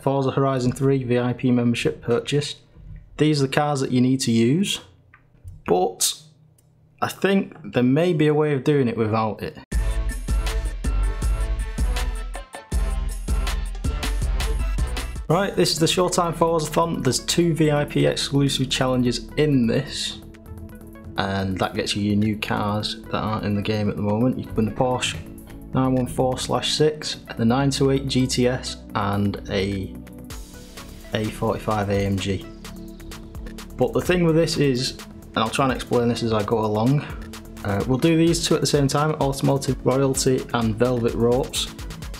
Forza Horizon 3 VIP membership purchased. These are the cars that you need to use, but I think there may be a way of doing it without it. Right, this is the Showtime Forzathon. There's 2 VIP exclusive challenges in this, and that gets you your new cars that aren't in the game at the moment. You can win the Porsche 914/6, the 928 GTS, and a A45 AMG. But the thing with this is, and I'll try and explain this as I go along, we'll do these 2 at the same time: Automotive, Royalty and Velvet Ropes.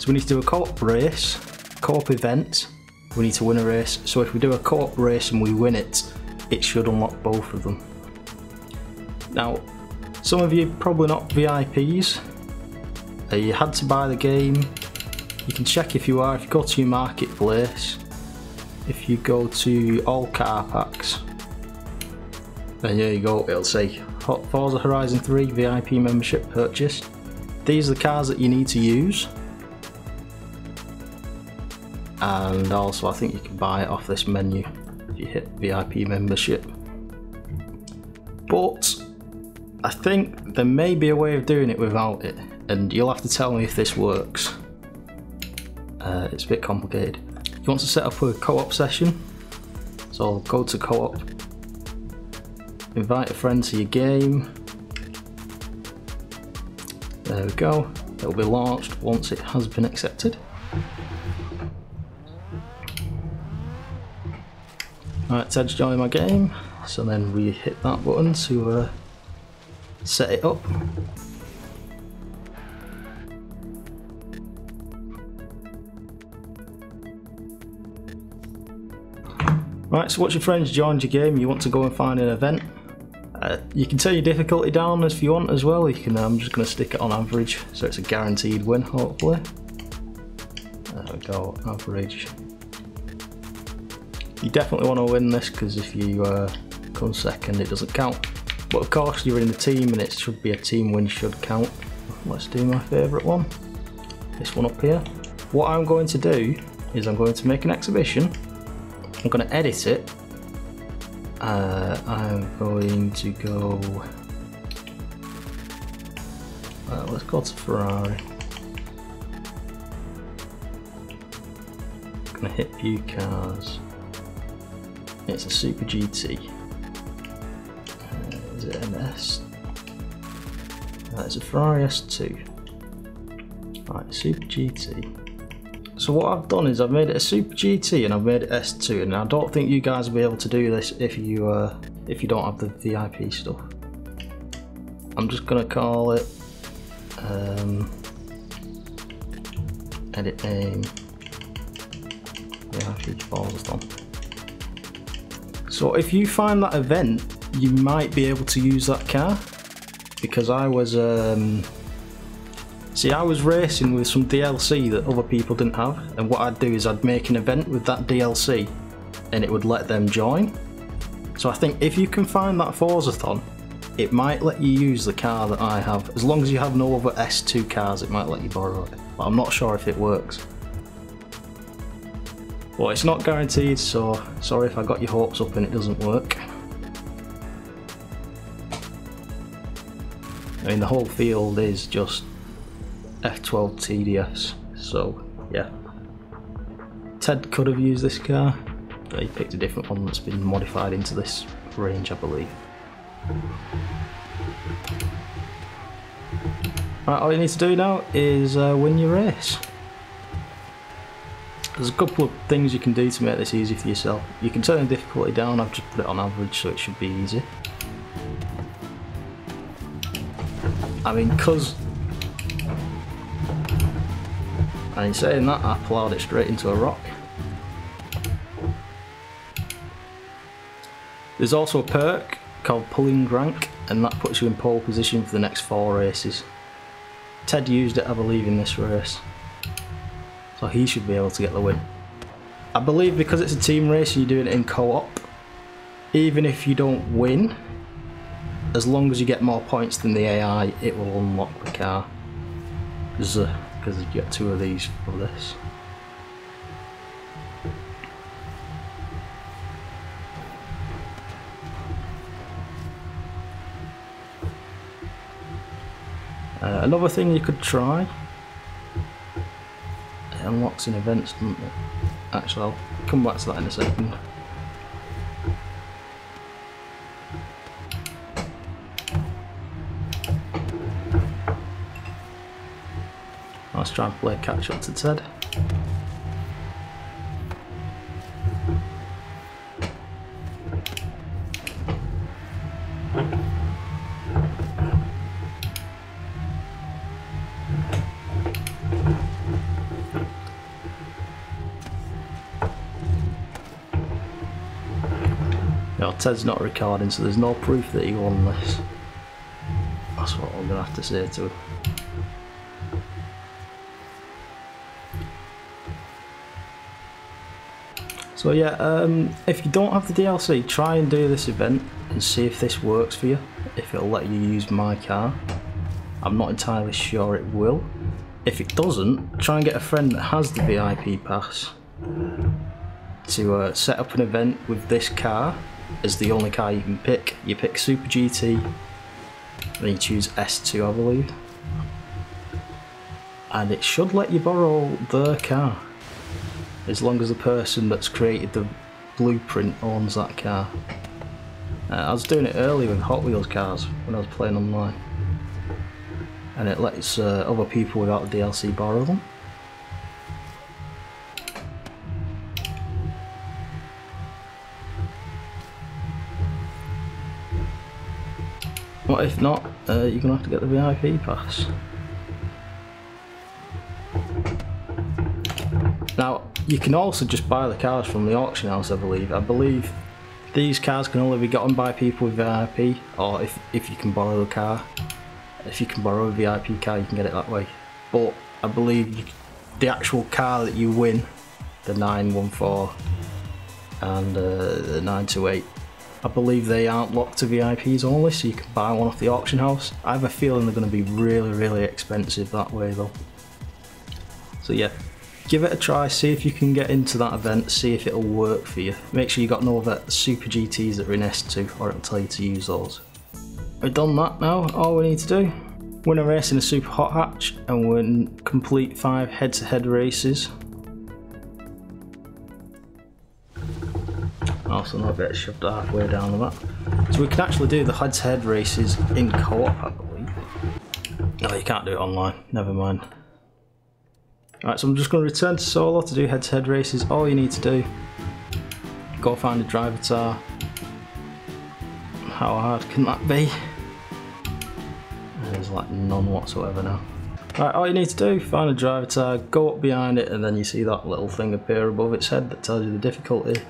So we need to do a co-op race, co-op event. We need to win a race, so if we do a co-op race and we win it, it should unlock both of them. Now, some of you probably not VIPs. You had to buy the game. You can check if you are. If you go to your marketplace, if you go to all car packs, then there you go, it'll say Forza Horizon 3 VIP membership purchased. These are the cars that you need to use. And also I think you can buy it off this menu if you hit VIP membership. But I think there may be a way of doing it without it, and you'll have to tell me if this works. It's a bit complicated. You want to set up a co-op session, so I'll go to co-op, invite a friend to your game. There we go, it'll be launched once it has been accepted. Alright, Ted's joining my game, so then we hit that button to set it up. Right, so once your friends joined your game, you want to go and find an event. You can turn your difficulty down if you want as well. You can. I'm just going to stick it on average, so it's a guaranteed win, hopefully. There we go, average. You definitely want to win this, because if you come second it doesn't count. But of course you're in the team and it should be a team win, should count. Let's do my favourite one, this one up here. What I'm going to do is I'm going to make an exhibition, I'm going to edit it, I'm going to go, let's go to Ferrari. I'm going to hit view cars. It's a Super GT. Is it an S? It's a Ferrari S2. Right, Super GT. So what I've done is I've made it a Super GT and I've made it S2, and I don't think you guys will be able to do this if you don't have the VIP stuff. I'm just gonna call it edit name VIP Forzathon. So if you find that event, you might be able to use that car, because I was I was racing with some DLC that other people didn't have, and what I'd do is I'd make an event with that DLC and it would let them join. So I think if you can find that Forzathon, it might let you use the car that I have. As long as you have no other S2 cars, it might let you borrow it, but I'm not sure if it works. Well, it's not guaranteed, so sorry if I got your hopes up and it doesn't work. I mean, the whole field is just F12TDFs, so yeah. Ted could have used this car, but he picked a different one that's been modified into this range, I believe. Right, all you need to do now is win your race. There's a couple of things you can do to make this easy for yourself. You can turn the difficulty down, I've just put it on average so it should be easy. I mean, because... and in saying that, I ploughed it straight into a rock. There's also a perk called pulling rank, and that puts you in pole position for the next 4 races. Ted used it, I believe, in this race, so he should be able to get the win. I believe because it's a team race and you're doing it in co-op, even if you don't win, as long as you get more points than the AI, it will unlock the car. Because you get 2 of these for this. Another thing you could try, it unlocks in events, doesn't it? Actually, I'll come back to that in a second. Let's try and play catch up to Ted. No, Ted's not recording, so there's no proof that he won this. That's what I'm gonna have to say to him. So yeah, if you don't have the DLC, try and do this event and see if this works for you, if it'll let you use my car. I'm not entirely sure it will. If it doesn't, try and get a friend that has the VIP pass to set up an event with this car as the only car you can pick. You pick Super GT, then you choose S2 I believe, and it should let you borrow their car, as long as the person that's created the blueprint owns that car. I was doing it earlier with Hot Wheels cars when I was playing online, and it lets other people without the DLC borrow them. What if not, you're going to have to get the VIP pass. Now, you can also just buy the cars from the auction house, I believe. I believe these cars can only be gotten by people with VIP, or if you can borrow the car. If you can borrow a VIP car, you can get it that way. But I believe the actual car that you win, the 914 and the 928, I believe they aren't locked to VIPs only, so you can buy one off the auction house. I have a feeling they're going to be really expensive that way though. So yeah, give it a try, see if you can get into that event, see if it'll work for you. Make sure you got no other Super GTs that are in S2, or it'll tell you to use those. We've done that now. All we need to do, win a race in a Super Hot Hatch and win complete 5 head-to-head races. Also not get shoved halfway down the map. So we can actually do the head-to-head races in co-op, I believe. No, you can't do it online, never mind. Alright, so I'm just going to return to solo to do head-to-head races. All you need to do, go find a driver tar. How hard can that be? There's like none whatsoever now. Right, all you need to do, find a driver tag, go up behind it, and then you see that little thing appear above its head that tells you the difficulty.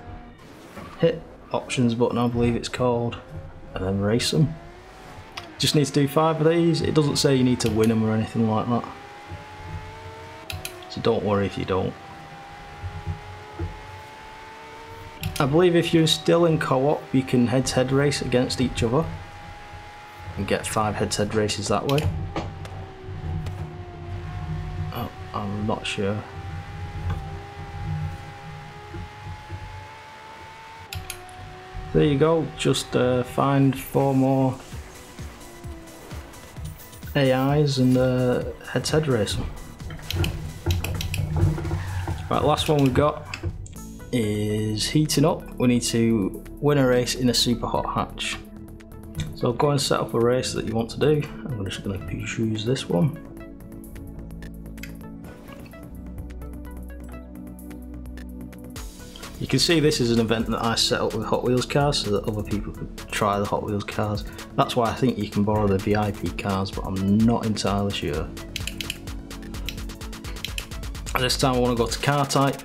Hit options button, I believe it's called, and then race them. Just need to do 5 of these. It doesn't say you need to win them or anything like that, so don't worry if you don't. I believe if you're still in co-op, you can head-to-head race against each other and get 5 head-to-head races that way. Oh, I'm not sure. There you go, just find 4 more AIs and head-to-head race them. Right, last one we've got is heating up. We need to win a race in a Super Hot Hatch. So go and set up a race that you want to do. I'm just going to choose this one. You can see this is an event that I set up with Hot Wheels cars so that other people could try the Hot Wheels cars. That's why I think you can borrow the VIP cars, but I'm not entirely sure. This time I want to go to car type.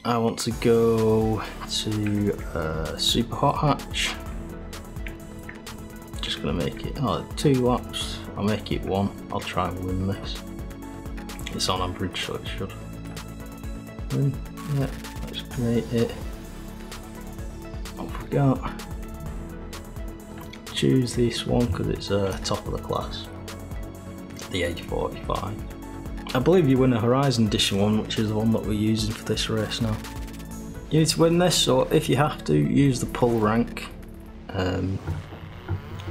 I want to go to Super Hot Hatch. Just gonna make it 2 laps. I'll make it 1. I'll try and win this. It's on average, so it should win. Yeah, let's create it. I forgot. Choose this one because it's top of the class. The A45. I believe you win a Horizon Edition one, which is the one that we're using for this race now. You need to win this, so if you have to, use the pull rank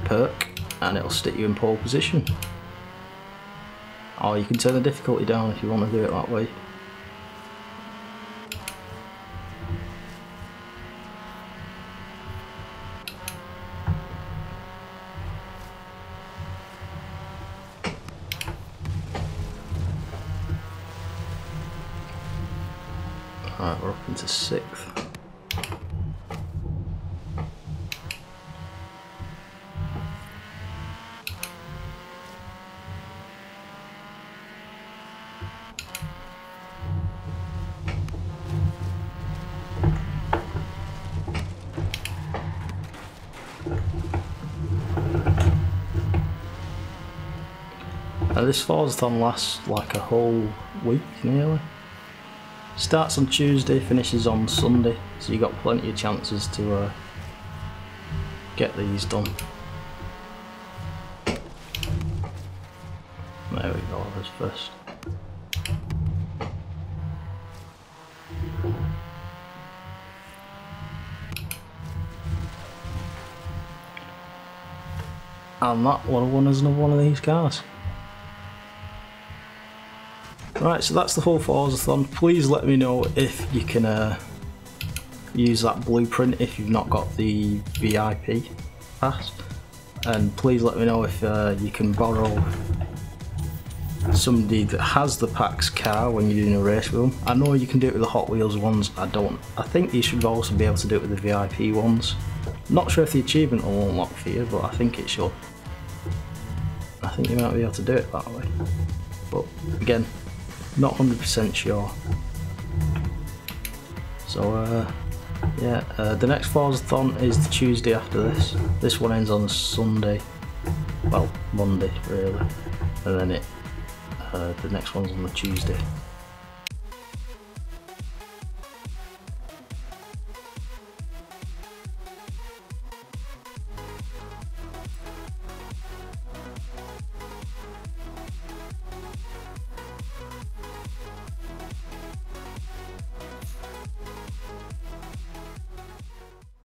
perk and it'll stick you in pole position. Or you can turn the difficulty down if you want to do it that way. Alright, we're up into 6th. This Forzathon lasts like a whole week nearly. Starts on Tuesday, finishes on Sunday, so you got plenty of chances to get these done. There we go, this first. And that would have won us another one of these cars. Right, so that's the whole Forzathon. Please let me know if you can use that blueprint if you've not got the VIP pass, and please let me know if you can borrow somebody that has the PAX car when you're doing a race with them. I know you can do it with the Hot Wheels ones. I think you should also be able to do it with the VIP ones. Not sure if the achievement will unlock for you, but I think it should. I think you might be able to do it that way, but again, not 100% sure. So yeah, the next Forzathon is the Tuesday after this. This one ends on Sunday, well, Monday really, and then the next one's on the Tuesday.